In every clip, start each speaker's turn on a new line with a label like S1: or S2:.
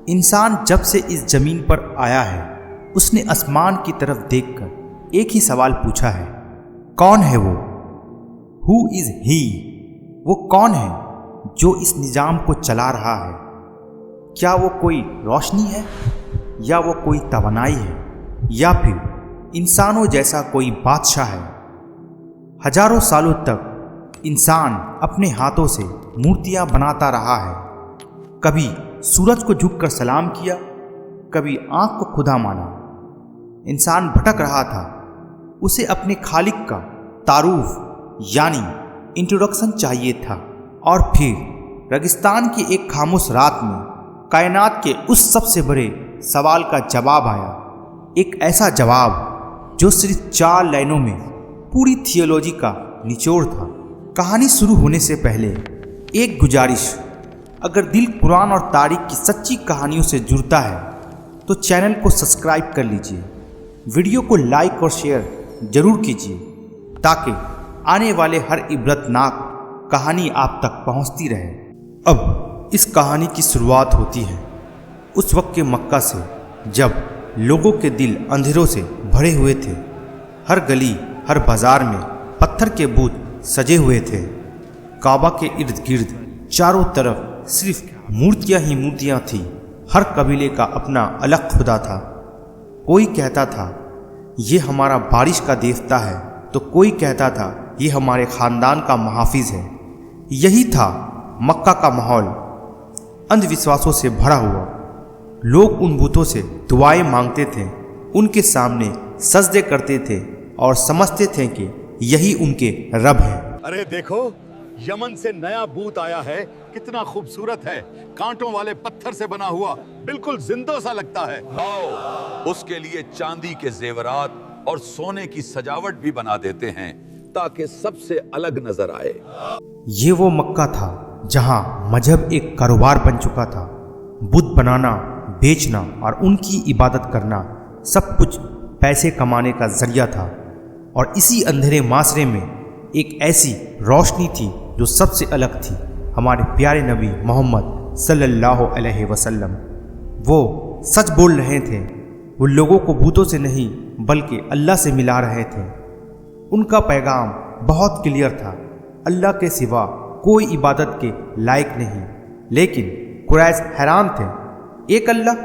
S1: انسان جب سے اس زمین پر آیا ہے اس نے آسمان کی طرف دیکھ کر ایک ہی سوال پوچھا ہے، کون ہے وہ؟ ہو از ہی؟ وہ کون ہے جو اس نظام کو چلا رہا ہے؟ کیا وہ کوئی روشنی ہے یا وہ کوئی توانائی ہے یا پھر انسانوں جیسا کوئی بادشاہ ہے؟ ہزاروں سالوں تک انسان اپنے ہاتھوں سے مورتیاں بناتا رہا ہے، کبھی سورج کو جھک کر سلام کیا، کبھی آنکھ کو خدا مانا۔ انسان بھٹک رہا تھا، اسے اپنے خالق کا تعارف یعنی انٹروڈکشن چاہیے تھا، اور پھر ریگستان کی ایک خاموش رات میں کائنات کے اس سب سے بڑے سوال کا جواب آیا، ایک ایسا جواب جو صرف 4 لائنوں میں پوری تھیولوجی کا نچوڑ تھا۔ کہانی شروع ہونے سے پہلے ایک گزارش، اگر دل قرآن اور تاریخ کی سچی کہانیوں سے جڑتا ہے تو چینل کو سبسکرائب کر لیجئے، ویڈیو کو لائک اور شیئر ضرور کیجئے تاکہ آنے والے ہر عبرتناک کہانی آپ تک پہنچتی رہے۔ اب اس کہانی کی شروعات ہوتی ہے اس وقت کے مکہ سے جب لوگوں کے دل اندھیروں سے بھرے ہوئے تھے، ہر گلی ہر بازار میں پتھر کے بت سجے ہوئے تھے، کعبہ کے ارد گرد چاروں طرف صرف مورتیاں ہی مورتیاں تھیں، ہر قبیلے کا اپنا الگ خدا تھا۔ کوئی کہتا تھا یہ ہمارا بارش کا دیوتا ہے تو کوئی کہتا تھا یہ ہمارے خاندان کا محافظ ہے۔ یہی تھا مکہ کا ماحول، اندھ وشواسوں سے بھرا ہوا۔ لوگ ان بتوں سے دعائیں مانگتے تھے، ان کے سامنے سجدے کرتے تھے اور سمجھتے تھے کہ یہی ان کے رب ہیں۔
S2: ارے دیکھو، یمن سے نیا بت آیا ہے، کتنا خوبصورت ہے، کانٹوں والے پتھر سے بنا ہوا، بالکل زندہ سا لگتا ہے۔
S3: آؤ اس کے لیے چاندی کے زیورات اور سونے کی سجاوٹ بھی بنا دیتے ہیں تاکہ سب سے الگ نظر آئے۔
S1: یہ وہ مکہ تھا جہاں مذہب ایک کاروبار بن چکا تھا، بت بنانا، بیچنا اور ان کی عبادت کرنا سب کچھ پیسے کمانے کا ذریعہ تھا۔ اور اسی اندھیرے معاشرے میں ایک ایسی روشنی تھی جو سب سے الگ تھی، ہمارے پیارے نبی محمد صلی اللہ علیہ وسلم۔ وہ سچ بول رہے تھے، وہ لوگوں کو بتوں سے نہیں بلکہ اللہ سے ملا رہے تھے۔ ان کا پیغام بہت کلیئر تھا، اللہ کے سوا کوئی عبادت کے لائق نہیں۔ لیکن قریش حیران تھے، ایک اللہ،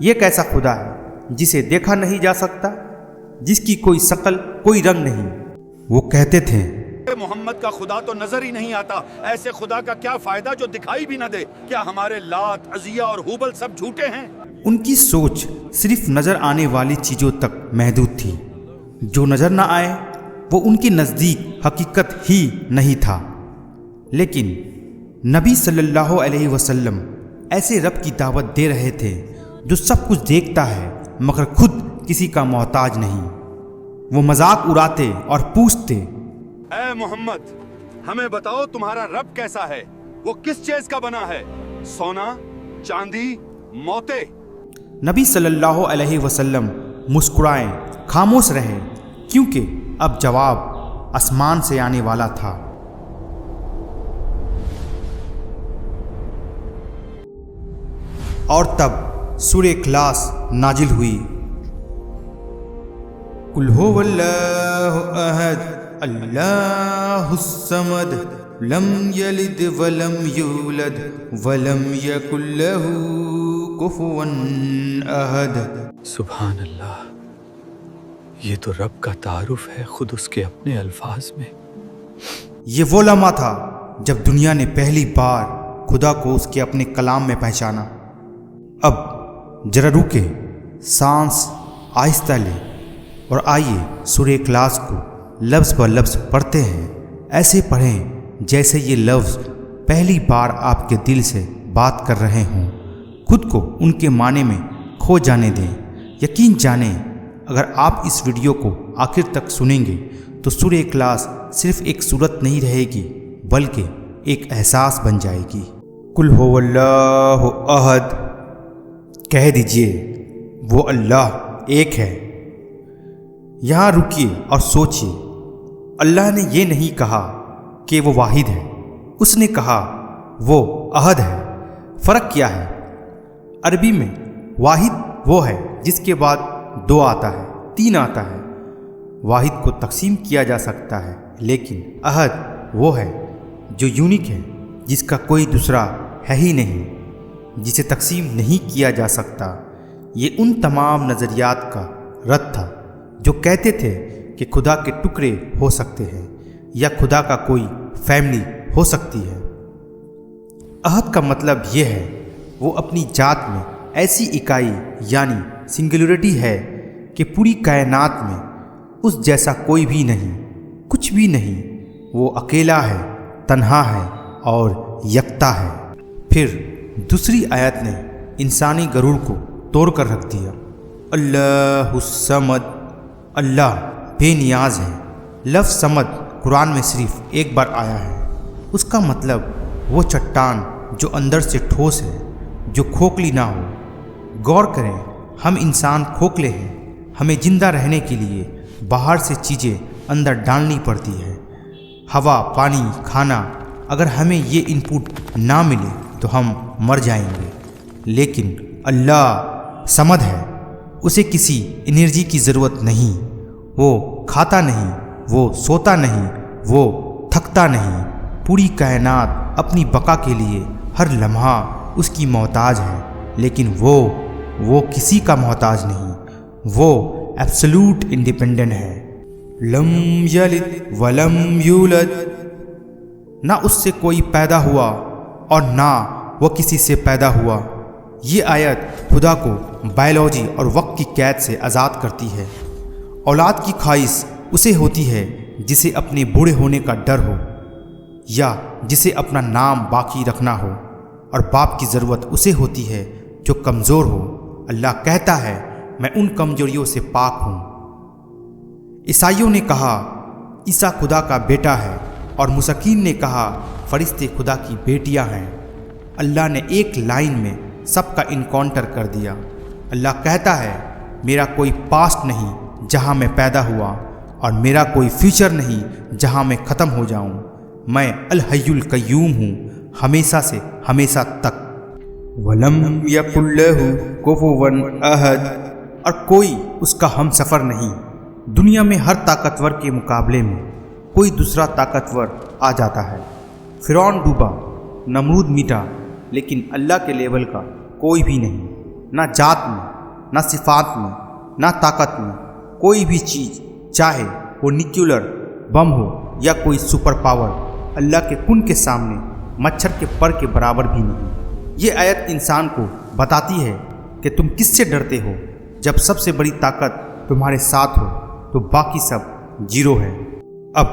S1: یہ کیسا خدا ہے جسے دیکھا نہیں جا سکتا، جس کی کوئی شکل کوئی رنگ نہیں؟ وہ کہتے تھے
S2: محمد کا خدا تو نظر ہی نہیں آتا، ایسے خدا کا کیا فائدہ جو دکھائی بھی نہ دے؟ کیا ہمارے لات، عزیہ اور ہوبل سب جھوٹے ہیں؟
S1: ان کی سوچ صرف نظر آنے والی چیزوں تک محدود تھی، جو نظر نہ آئے وہ ان کے نزدیک حقیقت ہی نہیں تھا۔ لیکن نبی صلی اللہ علیہ وسلم ایسے رب کی دعوت دے رہے تھے جو سب کچھ دیکھتا ہے مگر خود کسی کا محتاج نہیں۔ وہ مذاق اڑاتے اور پوچھتے،
S2: اے محمد، ہمیں بتاؤ تمہارا رب کیسا ہے؟ وہ کس چیز کا بنا ہے؟ سونا، چاندی، موتے؟
S1: نبی صلی اللہ علیہ وسلم مسکرائے، خاموش رہے، کیونکہ اب جواب آسمان سے آنے والا تھا۔ اور تب سورہ اخلاص نازل ہوئی، قل هو اللہ احد اللہ الصمد لم یلد ولم یولد ولم یکن لہ کفوا احد۔
S4: سبحان اللہ، یہ تو رب کا تعارف ہے خود اس کے اپنے الفاظ میں۔
S1: یہ وہ لمحہ تھا جب دنیا نے پہلی بار خدا کو اس کے اپنے کلام میں پہچانا۔ اب ذرا رکے، سانس آہستہ لے اور آئیے سورہ اخلاص کو لفظ بہ لفظ پڑھتے ہیں۔ ایسے پڑھیں جیسے یہ لفظ پہلی بار آپ کے دل سے بات کر رہے ہوں، خود کو ان کے معنی میں کھو جانے دیں۔ یقین جانیں اگر آپ اس ویڈیو کو آخر تک سنیں گے تو سورہ اخلاص صرف ایک سورت نہیں رہے گی بلکہ ایک احساس بن جائے گی۔ قل هو اللہ احد، کہہ دیجئے وہ اللہ ایک ہے۔ یہاں رکیے اور سوچیے، اللہ نے یہ نہیں کہا کہ وہ واحد ہے، اس نے کہا وہ احد ہے، فرق کیا ہے؟ عربی میں واحد وہ ہے جس کے بعد 2 آتا ہے، 3 آتا ہے۔ واحد کو تقسیم کیا جا سکتا ہے، لیکن احد وہ ہے جو یونیک ہے، جس کا کوئی دوسرا ہے ہی نہیں، جسے تقسیم نہیں کیا جا سکتا۔ یہ ان تمام نظریات کا رد تھا جو کہتے تھے کہ خدا کے ٹکڑے ہو سکتے ہیں یا خدا کا کوئی فیملی ہو سکتی ہے۔ احد کا مطلب یہ ہے وہ اپنی ذات میں ایسی اکائی یعنی سنگولیرٹی ہے کہ پوری کائنات میں اس جیسا کوئی بھی نہیں، کچھ بھی نہیں۔ وہ اکیلا ہے، تنہا ہے اور یکتا ہے۔ پھر دوسری آیت نے انسانی غرور کو توڑ کر رکھ دیا۔ اللہ الصمد، اللہ بے نیاز ہے۔ لفظ صمد قرآن میں صرف ایک بار آیا ہے۔ اس کا مطلب وہ چٹان جو اندر سے ٹھوس ہے، جو کھوکھلی نہ ہو۔ غور کریں، ہم انسان کھوکھلے ہیں۔ ہمیں زندہ رہنے کے لیے باہر سے چیزیں اندر ڈالنی پڑتی ہے، ہوا، پانی، کھانا۔ اگر ہمیں یہ ان پٹ نہ ملے تو ہم مر جائیں گے۔ لیکن اللہ صمد ہے، اسے کسی انرجی کی ضرورت نہیں۔ وہ کھاتا نہیں، وہ سوتا نہیں، وہ تھکتا نہیں۔ پوری کائنات اپنی بقا کے لیے ہر لمحہ اس کی محتاج ہے، لیکن وہ کسی کا محتاج نہیں۔ وہ ایبسولوٹ انڈیپینڈنٹ ہے۔ لم یلد ولم یولد، نہ اس سے کوئی پیدا ہوا اور نہ وہ کسی سے پیدا ہوا۔ یہ آیت خدا کو بائیولوجی اور وقت کی قید سے آزاد کرتی ہے۔ اولاد کی خواہش اسے ہوتی ہے جسے اپنے بوڑھے ہونے کا ڈر ہو یا جسے اپنا نام باقی رکھنا ہو، اور باپ کی ضرورت اسے ہوتی ہے جو کمزور ہو۔ اللہ کہتا ہے میں ان کمزوریوں سے پاک ہوں۔ عیسائیوں نے کہا عیسیٰ خدا کا بیٹا ہے، اور مسکین نے کہا فرشتے خدا کی بیٹیاں ہیں۔ اللہ نے ایک لائن میں سب کا انکاؤنٹر کر دیا۔ اللہ کہتا ہے میرا کوئی پاسٹ نہیں جہاں میں پیدا ہوا، اور میرا کوئی فیوچر نہیں جہاں میں ختم ہو جاؤں۔ میں الحی القیوم ہوں، ہمیشہ سے ہمیشہ تک۔ وَلَمْ يَكُنْ لَهُ كُفُوًا أَحَدٌ، اور کوئی اس کا ہم سفر نہیں۔ دنیا میں ہر طاقتور کے مقابلے میں کوئی دوسرا طاقتور آ جاتا ہے۔ فرعون ڈوبا، نمرود میٹا، لیکن اللہ کے لیول کا کوئی بھی نہیں۔ نہ ذات میں، نہ صفات میں، نہ طاقت میں۔ کوئی بھی چیز، چاہے وہ نیوکلر بم ہو یا کوئی سپر پاور، اللہ کے کن کے سامنے مچھر کے پر کے برابر بھی نہیں۔ یہ آیت انسان کو بتاتی ہے کہ تم کس سے ڈرتے ہو؟ جب سب سے بڑی طاقت تمہارے ساتھ ہو تو باقی سب زیرو ہے۔ اب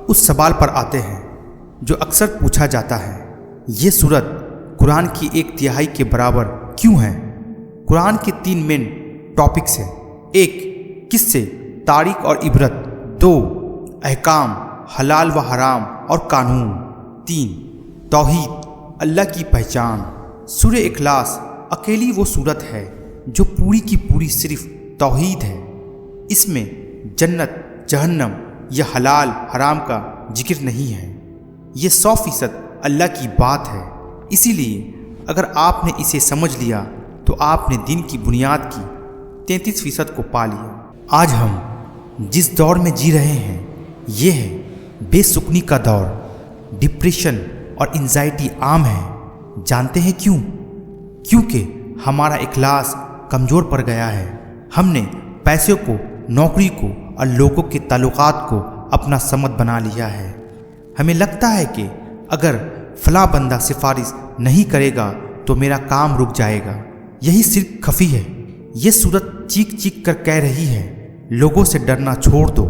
S1: اس سوال پر آتے ہیں جو اکثر پوچھا جاتا ہے، یہ سورت قرآن کی 1/3 کے برابر کیوں ہے؟ قرآن کے 3 مین ٹاپکس ہیں۔ 1 قصے، تاریخ اور عبرت۔ 2 احکام، حلال و حرام اور قانون۔ 3 توحید، اللہ کی پہچان۔ سورہ اخلاص اکیلی وہ سورت ہے جو پوری کی پوری صرف توحید ہے۔ اس میں جنت، جہنم یا حلال حرام کا ذکر نہیں ہے۔ یہ 100% اللہ کی بات ہے۔ اسی لیے اگر آپ نے اسے سمجھ لیا تو آپ نے دین کی بنیاد کی 33% کو پا لیا۔ آج ہم جس دور میں جی رہے ہیں یہ ہے بے سکونی کا دور۔ ڈپریشن اور انزائٹی عام ہے۔ جانتے ہیں کیوں؟ کیونکہ ہمارا اخلاص کمزور پڑ گیا ہے۔ ہم نے پیسوں کو، نوکری کو اور لوگوں کے تعلقات کو اپنا سمت بنا لیا ہے۔ ہمیں لگتا ہے کہ اگر فلاں بندہ سفارش نہیں کرے گا تو میرا کام رک جائے گا۔ یہی صرف خفی ہے۔ یہ صورت چیخ چیخ کر کہہ رہی ہے لوگوں سے ڈرنا چھوڑ دو،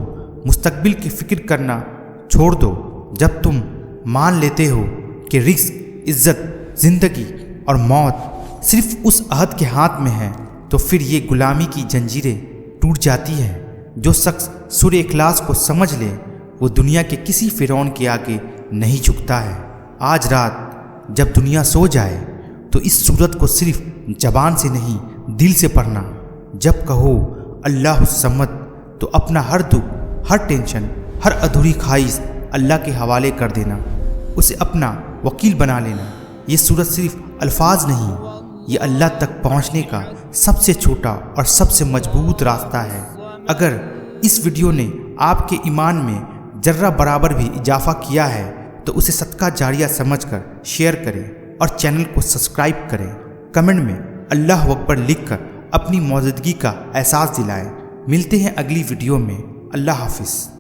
S1: مستقبل کی فکر کرنا چھوڑ دو۔ جب تم مان لیتے ہو کہ رزق، عزت، زندگی اور موت صرف اس عہد کے ہاتھ میں ہے تو پھر یہ غلامی کی زنجیریں ٹوٹ جاتی ہیں۔ جو شخص سورہ اخلاص کو سمجھ لے وہ دنیا کے کسی فرعون کے آگے نہیں جھکتا ہے۔ آج رات جب دنیا سو جائے تو اس سورت کو صرف زبان سے نہیں دل سے پڑھنا۔ جب کہو اللہ الصمد تو اپنا ہر دکھ، ہر ٹینشن، ہر ادھوری خواہش اللہ کے حوالے کر دینا، اسے اپنا وکیل بنا لینا۔ یہ سورت صرف الفاظ نہیں، یہ اللہ تک پہنچنے کا سب سے چھوٹا اور سب سے مضبوط راستہ ہے۔ اگر اس ویڈیو نے آپ کے ایمان میں ذرہ برابر بھی اضافہ کیا ہے تو اسے صدقہ جاریہ سمجھ کر شیئر کریں اور چینل کو سبسکرائب کریں۔ کمنٹ میں اللہ اکبر لکھ کر اپنی موجودگی کا احساس دلائیں۔ ملتے ہیں اگلی ویڈیو میں۔ اللہ حافظ۔